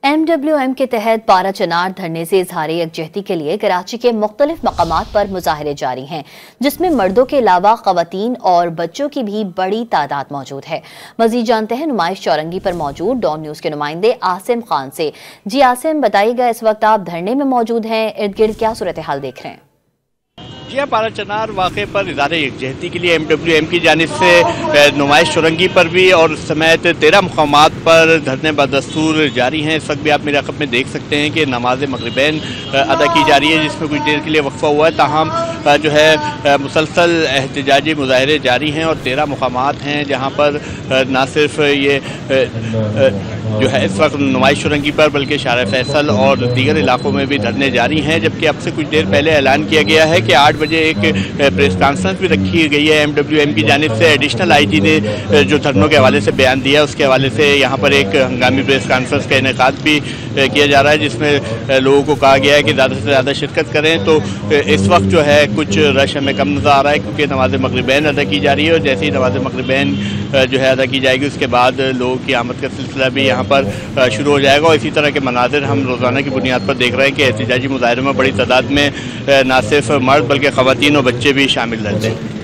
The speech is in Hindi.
MWM के तहत पारा चनार धरने से इजहार यकजहती के लिए कराची के मुख्तलिफ मकामात पर मुजाहरे जारी हैं, जिसमें मर्दों के अलावा खवातीन और बच्चों की भी बड़ी तादाद मौजूद है। मजीद जानते हैं नुमाइश चौरंगी पर मौजूद डॉन न्यूज के नुमाइंदे आसिम खान से। जी आसिम, बताइएगा, इस वक्त आप धरने में मौजूद हैं, इर्द गिर्द क्या सूरत हाल देख रहे हैं? जी हाँ, पारा चनार वाक़े पर इज़हार यकजहती के लिए MWM की जानिब से नुमाइश चौरंगी पर भी और समेत 13 मुकामात पर धरने बदस्तूर जारी हैं। इस वक्त भी आप मेरे अक़ब में देख सकते हैं कि नमाज मगरिबैन अदा की जा रही है, जिसमें कुछ देर के लिए वक्फा हुआ है। ताहम जो है मुसलसल एहतजाजी मुजाहरे जारी हैं और 13 मुकामात हैं जहाँ पर ना सिर्फ ये जो है इस वक्त नुमाइश चौरंगी पर बल्कि शारा फैसल और दीगर इलाकों में भी धरने जारी हैं। जबकि अब से कुछ देर पहले ऐलान किया गया है कि 8 बजे एक प्रेस कॉन्फ्रेंस भी रखी गई है MWM की जानिब से। एडिशनल IG ने जो धरनों के हवाले से बयान दिया, उसके हवाले से यहाँ पर एक हंगामी प्रेस कॉन्फ्रेंस का इनेकाद भी किया जा रहा है, जिसमें लोगों को कहा गया है कि ज़्यादा से ज़्यादा शिरकत करें। तो इस वक्त जो है कुछ रश हमें कम नज़र आ रहा है, क्योंकि नमाज मगरिबैन अदा की जा रही है और जैसे ही नमाज मगरिबैन जो है अदा की जाएगी उसके बाद लोगों की आमद का सिलसिला भी यहाँ पर शुरू हो जाएगा। और इसी तरह के मनाजिर हम रोज़ाना की बुनियाद पर देख रहे हैं कि एहतजाजी मुजाहरे में बड़ी तादाद में ना सिर्फ मर्द बल्कि ख़वातीन और बच्चे भी शामिल रहते हैं।